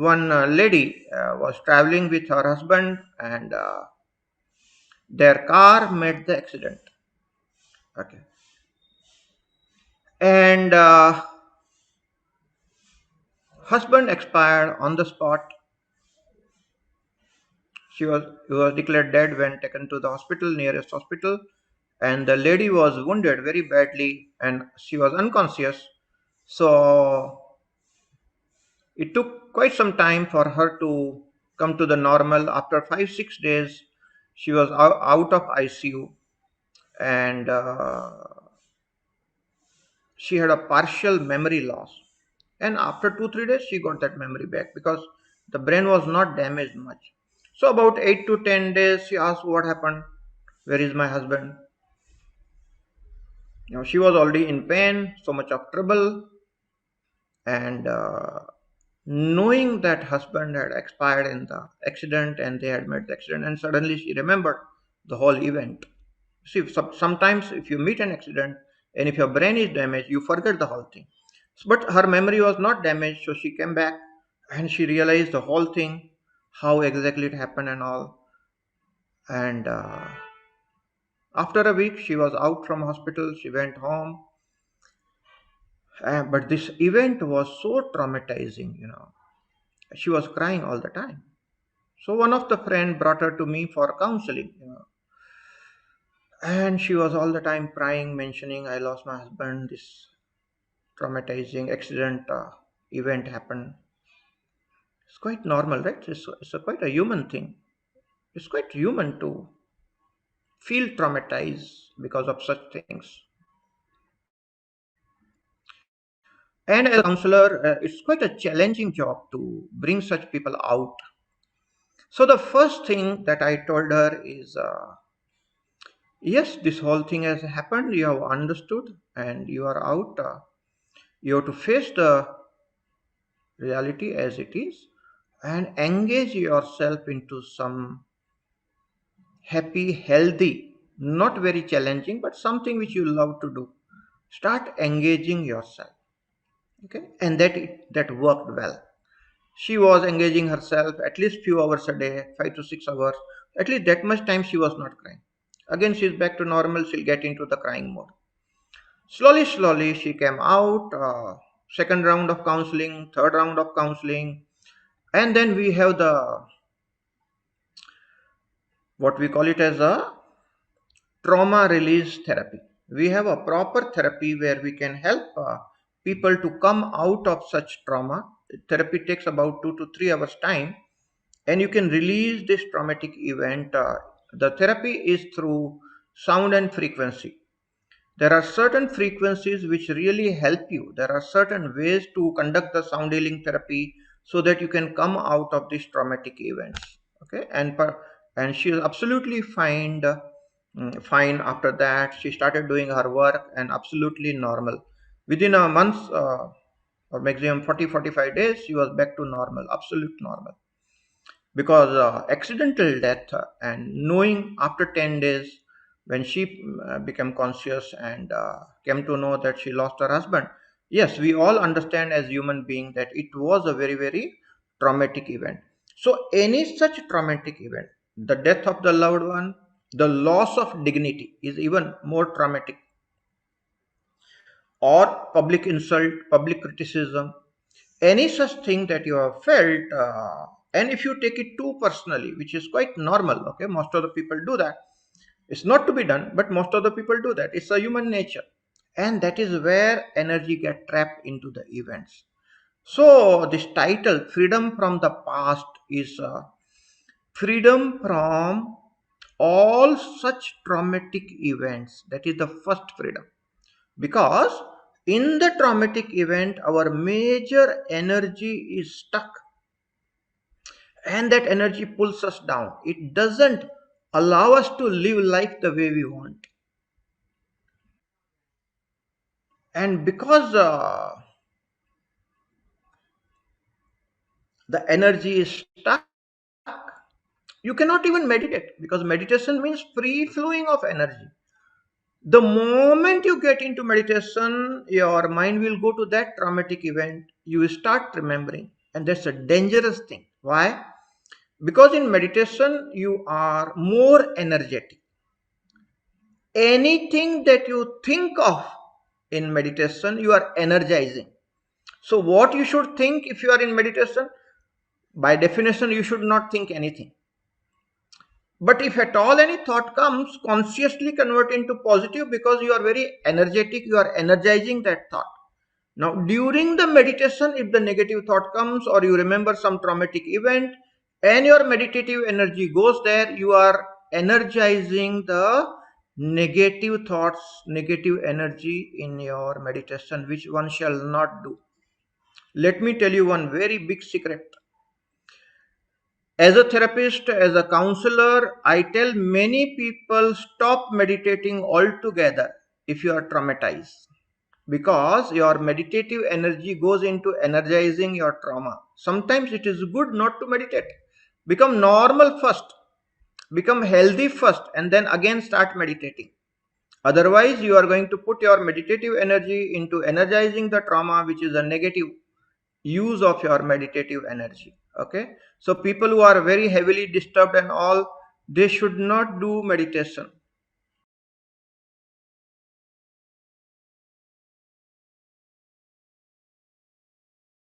one lady was traveling with her husband, and their car met the accident. Okay, and husband expired on the spot. He was declared dead when taken to the hospital, nearest hospital, and the lady was wounded very badly, and she was unconscious. So it took quite some time for her to come to the normal. After 5 6 days, she was out of ICU, and she had a partial memory loss. And after 2 3 days, she got that memory back because the brain was not damaged much. So about 8 to 10 days, she asked what happened. Where is my husband? She was already in pain, so much of trouble, and knowing that husband had expired in the accident and they had met the accident, and suddenly she remembered the whole event. See, sometimes if you meet an accident and if your brain is damaged, you forget the whole thing. But her memory was not damaged, so she came back and she realized the whole thing, how exactly it happened and all. And after a week, she was out from hospital. She went home. But this event was so traumatizing. She was crying all the time. So one of the friend brought her to me for counseling. And she was all the time crying, mentioning, I lost my husband, this traumatizing accident event happened. It's quite normal, right? It's quite a human thing. It's quite human to feel traumatized because of such things. And as a counselor, it's quite a challenging job to bring such people out. So the first thing that I told her is, yes, this whole thing has happened. You have understood, and you are out. You have to face the reality as it is, and engage yourself into some happy, healthy, not very challenging, but something which you love to do. Start engaging yourself. Okay, and that worked well. She was engaging herself at least few hours a day, 5 to 6 hours. At least that much time she was not crying. Again, she's back to normal. She'll get into the crying mode. Slowly, slowly, she came out. Second round of counseling, third round of counseling, and then we have the what we call it as a trauma release therapy. We have a proper therapy where we can help people to come out of such trauma. Therapy takes about 2 to 3 hours time, and you can release this traumatic event. The therapy is through sound and frequency. There are certain frequencies which really help you. There are certain ways to conduct the sound healing therapy so that you can come out of these traumatic events. Okay, and she is absolutely fine after that. She started doing her work and absolutely normal. Within a month or maximum 40 45 days, she was back to normal, absolute normal. Because accidental death and knowing after 10 days when she became conscious and came to know that she lost her husband, yes, we all understand as human being that it was a very very traumatic event. So any such traumatic event, the death of the loved one, the loss of dignity is even more traumatic, or public insult, public criticism, any such thing that you have felt, and if you take it too personally, which is quite normal, okay, most of the people do that. It's not to be done, but most of the people do that. It's a human nature, and that is where energy get trapped into the events. So this title, freedom from the past, is freedom from all such traumatic events. That is the first freedom, because in the traumatic event our major energy is stuck, and that energy pulls us down. It doesn't allow us to live life the way we want. And because the energy is stuck, you cannot even meditate, because meditation means free flowing of energy. The moment you get into meditation, your mind will go to that traumatic event. You will start remembering. and that's a dangerous thing. Why? Because in meditation you are more energetic. Anything that you think of in meditation, you are energizing. So what you should think if you are in meditation? By definition, you should not think anything. But if at all any thought comes, consciously convert into positive, because you are very energetic, you are energizing that thought. Now, during the meditation, if the negative thought comes or you remember some traumatic event and your meditative energy goes there, you are energizing the negative thoughts, negative energy in your meditation, which one shall not do. Let me tell you one very big secret. As a therapist, as a counselor, I tell many people stop meditating altogether if you are traumatized, because your meditative energy goes into energizing your trauma. Sometimes it is good not to meditate. Become normal first, become healthy first, and then again start meditating. Otherwise, you are going to put your meditative energy into energizing the trauma, which is a negative use of your meditative energy. Okay, so people who are very heavily disturbed and all, they should not do meditation.